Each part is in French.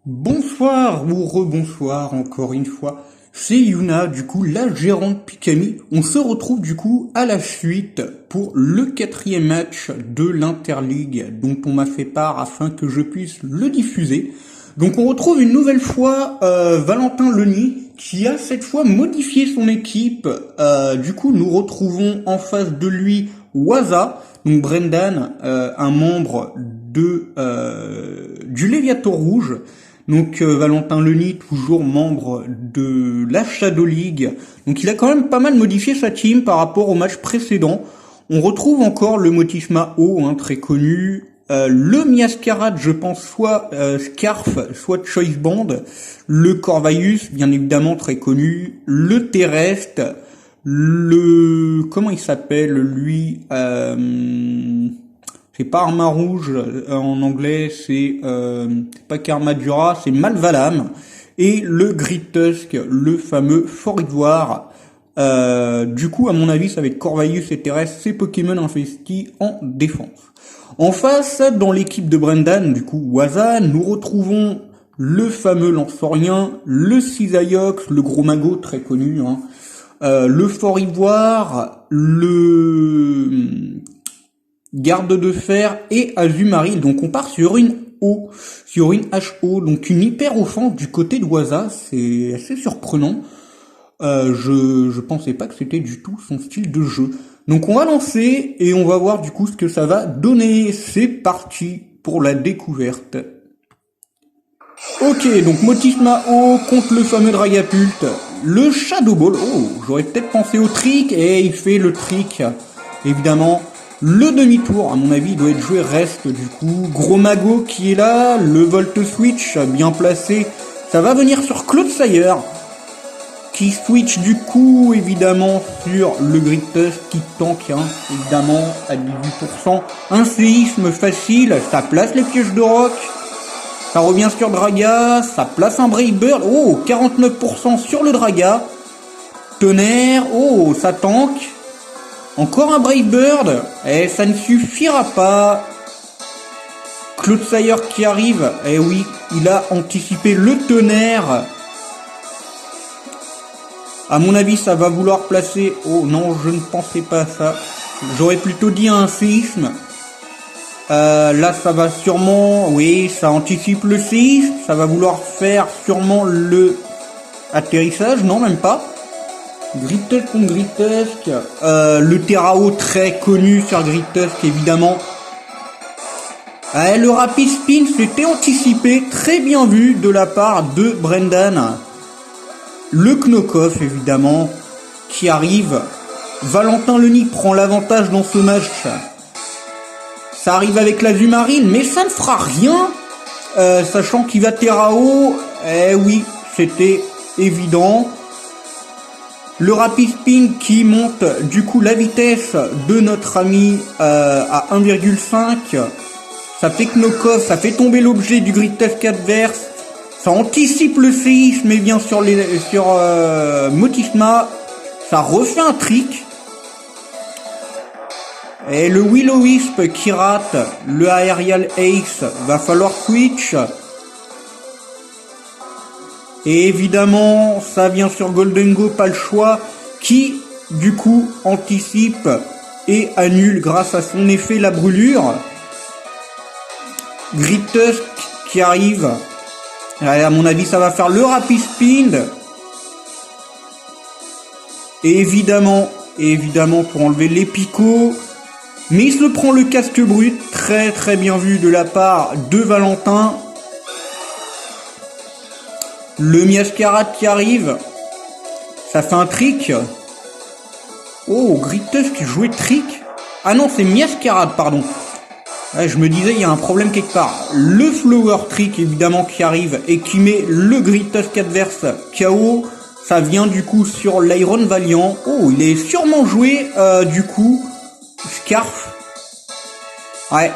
Bonsoir ou rebonsoir encore une fois, c'est Yuna, du coup la gérante Pikami. On se retrouve du coup à la suite pour le quatrième match de l'Interligue dont on m'a fait part afin que je puisse le diffuser. Donc on retrouve une nouvelle fois Valentin Leni qui a cette fois modifié son équipe. Du coup nous retrouvons en face de lui Waza, donc Brendan, un membre du Léviathan Rouge. Donc Valentin Leni, toujours membre de la Shadow League. Donc il a quand même pas mal modifié sa team par rapport au match précédent. On retrouve encore le Motisma O, très connu. Le Miascarade, je pense, soit Scarf, soit Choice Band. Le Corvaius, bien évidemment, très connu. Le Terrestre. Comment il s'appelle, lui c'est pas Arma Rouge en anglais, c'est pas Karmadura, c'est Malvalam. Et le Grit Tusk, le fameux Fort Ivoire. Du coup, à mon avis, ça va être Corvaius et Terrestre, c'est Pokémon investis en défense. En face, dans l'équipe de Brendan, du coup, Waza, nous retrouvons le fameux Lanceorien, le Cisaiox, le Gros Mago, très connu, le Fort Ivoire, le Garde de Fer et Azumarill. Donc on part sur une O, sur une HO, donc une hyper offense du côté de Waza, c'est assez surprenant. Je pensais pas que c'était du tout son style de jeu. Donc on va lancer et on va voir du coup ce que ça va donner. C'est parti pour la découverte. Ok, donc Motisma O contre le fameux Dragapult. Le Shadow Ball, j'aurais peut-être pensé au trick, et il fait le trick, évidemment. Le demi-tour, à mon avis, il doit être joué reste du coup. Gros Mago qui est là, le Volt Switch bien placé. Ça va venir sur Claude Sayer, qui switch du coup évidemment sur le Grit Tusk qui tank, évidemment à 18%. Un séisme facile, ça place les pièges de roc. Ça revient sur Draga, ça place un Brave Bird. 49% sur le Draga. Tonnerre, ça tank. Encore un Brave Bird, et ça ne suffira pas. Claude Sayer qui arrive, oui, il a anticipé le tonnerre. À mon avis, ça va vouloir placer... Oh non, je ne pensais pas à ça. J'aurais plutôt dit un séisme. Là, ça va sûrement... Oui, ça anticipe le séisme. Ça va vouloir faire sûrement le atterrissage. Non, même pas. Grit Tusk contre Grit Tusk, le Terrao très connu sur Grit Tusk évidemment. Le Rapid Spin c'était anticipé, très bien vu de la part de Brendan. Le Knockoff évidemment qui arrive. Valentin Leni prend l'avantage dans ce match. Ça arrive avec la Zumarine, mais ça ne fera rien, sachant qu'il va Terrao. Oui, c'était évident. Le Rapid Spin qui monte du coup la vitesse de notre ami à 1,5. Ça fait Knockoff, ça fait tomber l'objet du Grit Tusk adverse. Ça anticipe le séisme et vient sur Motisma. Ça refait un trick. Et le Will-O-Wisp qui rate le Aerial Ace, va falloir switch. Et évidemment, ça vient sur Goldengo, pas le choix, qui, du coup, anticipe et annule grâce à son effet la brûlure. Grit Tusk qui arrive. À mon avis, ça va faire le Rapid Spin. Et évidemment, pour enlever les picots. Mais il se prend le casque brut, très très bien vu de la part de Valentin. Le Miascarade qui arrive. Ça fait un trick. Grit Tusk qui jouait trick. Ah non, c'est Miascarade, pardon. Je me disais, il y a un problème quelque part. Le Flower Trick, évidemment, qui arrive et qui met le Grit Tusk adverse KO. Ça vient du coup sur l'Iron Valiant. Il est sûrement joué, du coup, Scarf.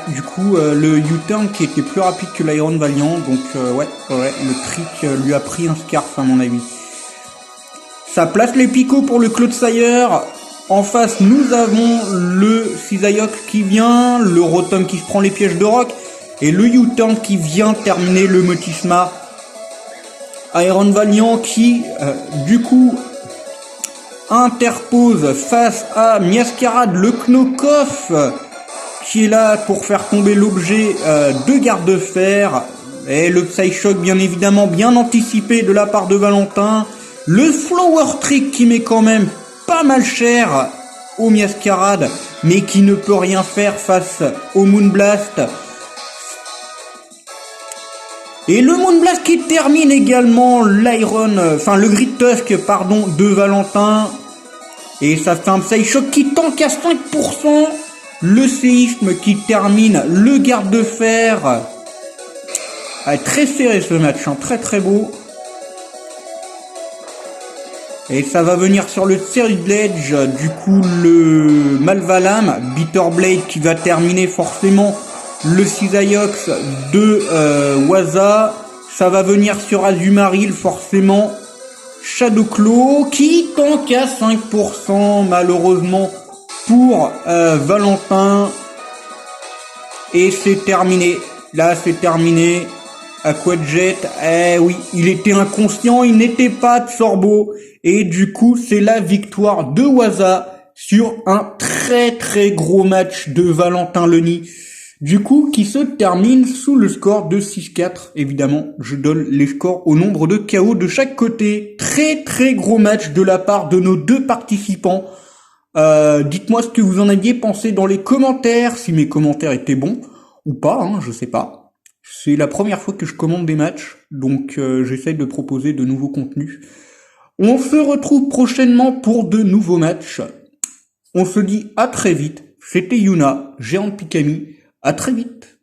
Du coup, le U-turn qui était plus rapide que l'Iron Valiant, donc le trick lui a pris un Scarf à mon avis. Ça place les picots pour le Claude Sayer. En face, nous avons le Cisaiox qui vient, le Rotom qui se prend les pièges de roc, et le U-turn qui vient terminer le Motisma. Iron Valiant qui, du coup, interpose face à Miascarade le Knockoff, qui est là pour faire tomber l'objet de garde-fer. Et le Psyshock, bien évidemment, bien anticipé de la part de Valentin. Le Flower Trick qui met quand même pas mal cher au Miascarade, mais qui ne peut rien faire face au Moonblast. Et le Moonblast qui termine également le Grid Tusk, pardon, de Valentin. Et ça fait un Psyshock qui tank à 5%. Le séisme qui termine le garde-fer. Ah, très serré ce match, hein, très très beau. Et ça va venir sur le Series Edge, du coup le Malvalam, Bitter Blade qui va terminer forcément le Cisaiox de Waza. Ça va venir sur Azumarill forcément. Shadowclaw qui tank à 5% malheureusement pour Valentin. Et c'est terminé. Là c'est terminé. Aquajet, oui, il était inconscient, il n'était pas de Sorbo. Et du coup, c'est la victoire de Waza sur un très très gros match de Valentin Leni. Du coup, qui se termine sous le score de 6-4. Évidemment, je donne les scores au nombre de KO de chaque côté. Très très gros match de la part de nos deux participants. Dites-moi ce que vous en aviez pensé dans les commentaires, si mes commentaires étaient bons ou pas, hein, je sais pas. C'est la première fois que je commande des matchs, donc j'essaye de proposer de nouveaux contenus. On se retrouve prochainement pour de nouveaux matchs. On se dit à très vite. C'était Yuna, Géant Pikami. À très vite.